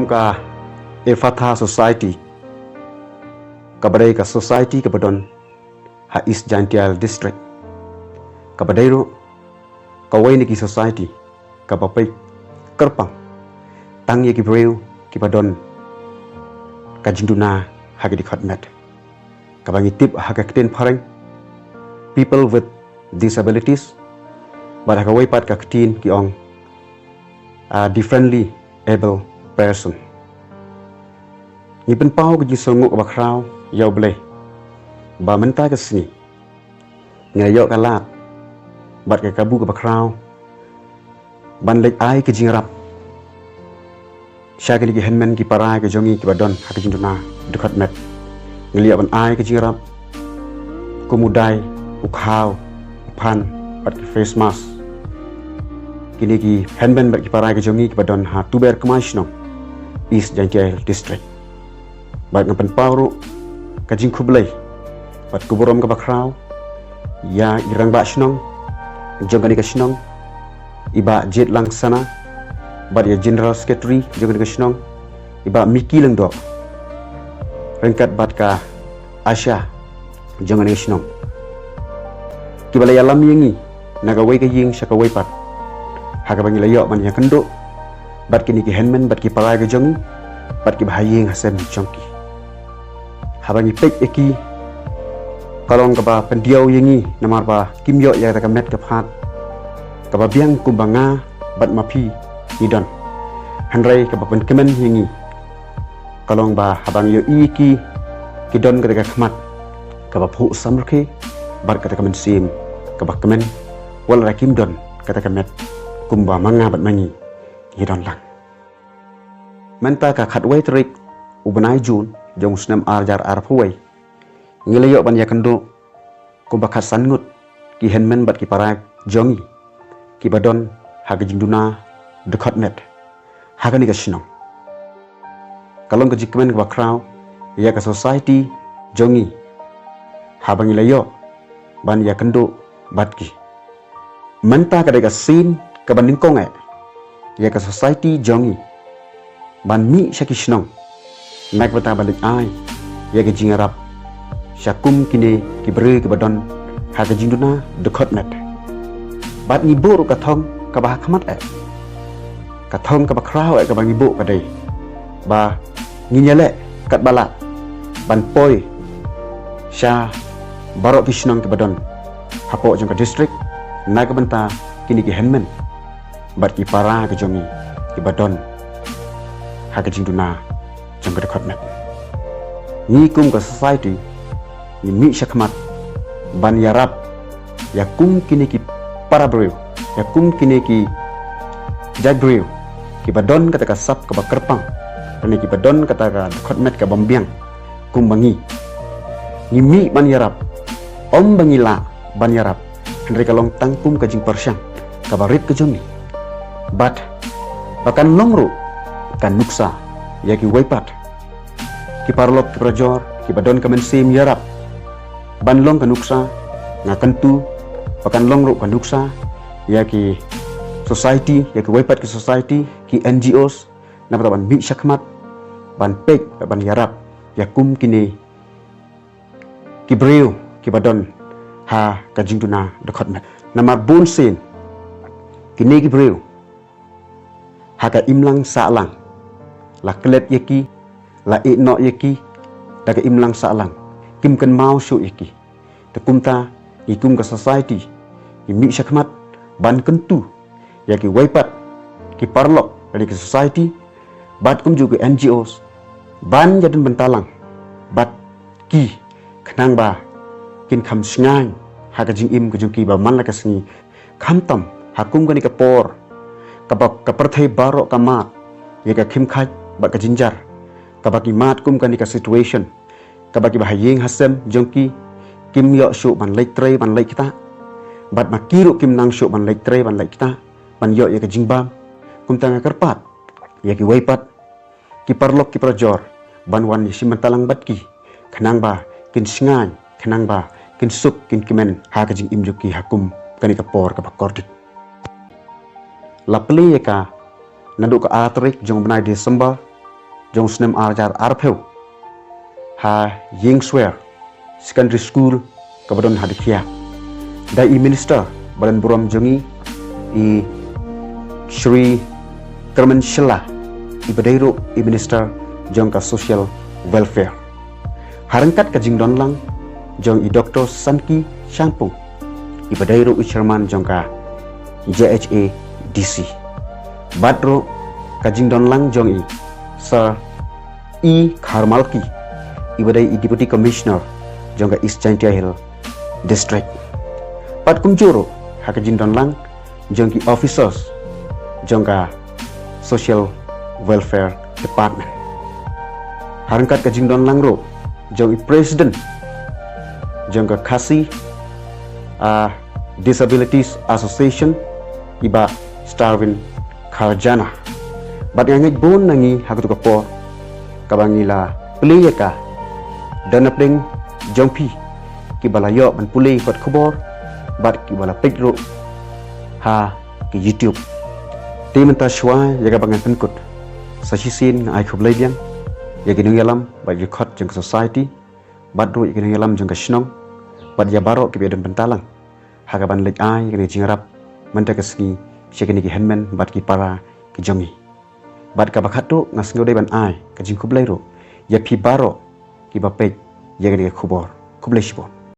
ka Efatha Society kabadai ka society kabadon ha East Jantial District kabadairo kawai niki society kabapai kerpang tang ye ki breu ki badon kajinduna hagi di khatmet kabangi tip haga kten pareng people with disabilities bada kawai pat ka ktin ki ong differently able person ni pen pau ke jisongo ba krau yau ble ba menta ke sini ngayo kalat bat ke kabu ke ba krau ban lek ai ke jingrap syakali ke henmen ki parai ke jongi ki badon ha ke jinduna dekat met ngelia ban ai ke jingrap kumudai ukhau pan bat ke face mask kini ki henmen bat ki parai ke jongi ki badon ha tuber kemashno East Jantial District bat ngapen pauru kajing kublai bat kuburom ka bakrau ya irang ba shnong jongani ka shnong iba jet lang sana bat ya general secretary jongani ka shnong iba miki lang do rengkat bat ka Asha jongani ka shnong kibala ya lam yengi naga wai ka ying syaka wai pat haga bangi layo man ya kendo bat kini ki henmen bat ki parai ka jongi bat ki bahaying hasem chongki habangi pek eki kalong kaba pendiau yengi namar ba kimyo ya ta kamet kaphat kaba biang kumbanga bat mapi idon handrai kaba pen kemen yengi kalong ba habang yo iki kidon kata khmat kaba phu samrke bar kata kamen sim kaba kemen wal rakim don kata kamet kumba manga bat mangi idon lang menta ka khatwai trik ubanai jun jong snam arjar arphuai ngilayo ban yakendo kumba khasan ngut ki henmen bat ki parak jongi ki badon haga jinduna dekat net haga ni ka shinong kalong ka jikmen ka krau ya ka society jongi habang ngilayo ban yakendo bat ki menta ka daga sin ka banding konge ya ka society jongi ban mi syakishnong nak bata balik ai ya ke jingarap syakum kini kibre ke badon ha ke jinduna dekat net bat ngibur ka thong ka bah khamat ka thong ka bakrau ka bang ibu ka dei ba nginyale kat bala ban poi sya barok kishnong ke badon hapo jong ka district na ka benta kini ki henmen bat ki para ke jongi ki badon ha ke jinduna jong ka dekat net ni kum ka society ni mi syakmat ban yarap ya kum kini ki para breu ya kum kini ki jagbreu ki badon kata ka sap ka bakerpang dan ki badon kata ka dekat net ka bambiang kum bangi ni mi ban yarap om bangila ban yarap henry kalong tangkum ka jing persyang ka barit ka jongi bat bakan longru kan nuksa ya ki waipat ki parlok ki prajor ki badon kamen sim yarap banlong kanuksa ngakentu pakan longro kanuksa ya ki society ya ki waipat ki society ki NGOs na ban mi syakmat ban pek ban yarap ya kum kini ki breu ki badon ha kajingtuna dekat met namar bon sen kini ki breu ha ka imlang salang la klet yaki la no yaki daga imlang salang kim kan mau syu yaki tekumta ikum ka society imi syakmat ban kentu yaki waipat ki parlok dari ke society bat kum juga NGOs ban jadun bentalang bat ki khnang ba kin kham sngang ha ka jing im ka jungki ba man la ka singi khamtam hakum ka ni ka por ka perthai barok ka mat ya ka khim khai ba ka jinjar ka bagi mat kum ka ni ka situation ka bagi bahayeng hasem jongki kim yo syu ban lek tre ban lek kita bat makiru kim nang syu ban lek tre ban lek kita ban yo ya ka jingbam kum tanga kerpat ya ki waipat ki parlok ki prajor ban wan ni simentalang bat ki khnang ba kin sngan khnang ba kin sup kin kimen ha ka jing im juki hakum kani ka por ka bakordit la pli ka nadu ka atrik jong benai Desember jong snem arjar arpeu ha Yingswear Secondary School kabadon hadikia dai minister badan buram jongi i Shri Kerman Shilla ibadairo i minister jong ka social welfare harangkat ka jingdon lang jong i Dr. Sanki Shampung ibadairo i chairman jong ka JHA DC badro ka jingdon lang jong i Sir E. Karmalki ibadai i Deputy Commissioner jong ka East Chantia Hill District pat kumjuro ha ka jingdon lang jong ki officers jong ka Social Welfare Department harangkat ka jingdon lang ro jong i President jong ka Khasi Disabilities Association iba Starvin Karjana bat ngangit bon nangi hakutu kapo kabangila play ka danapling jongpi kibalayo man pulay kot khobor bat kibala pedro ha ki YouTube timenta shwa yaga bangan penkut sa sisin ai khoblai biang yagi nungalam ba record jeng society badro yagi nungalam jeng kashnong bat ya baro ki bedon pentalang haga ban lek ai yagi jingrap menta kasni shekini ki henmen bat ki para ki jongi bat ka bakhato ngas ngode ban ai ka jing khoblai ro ya pi baro ki ba pe yagi khobor khoblai shibo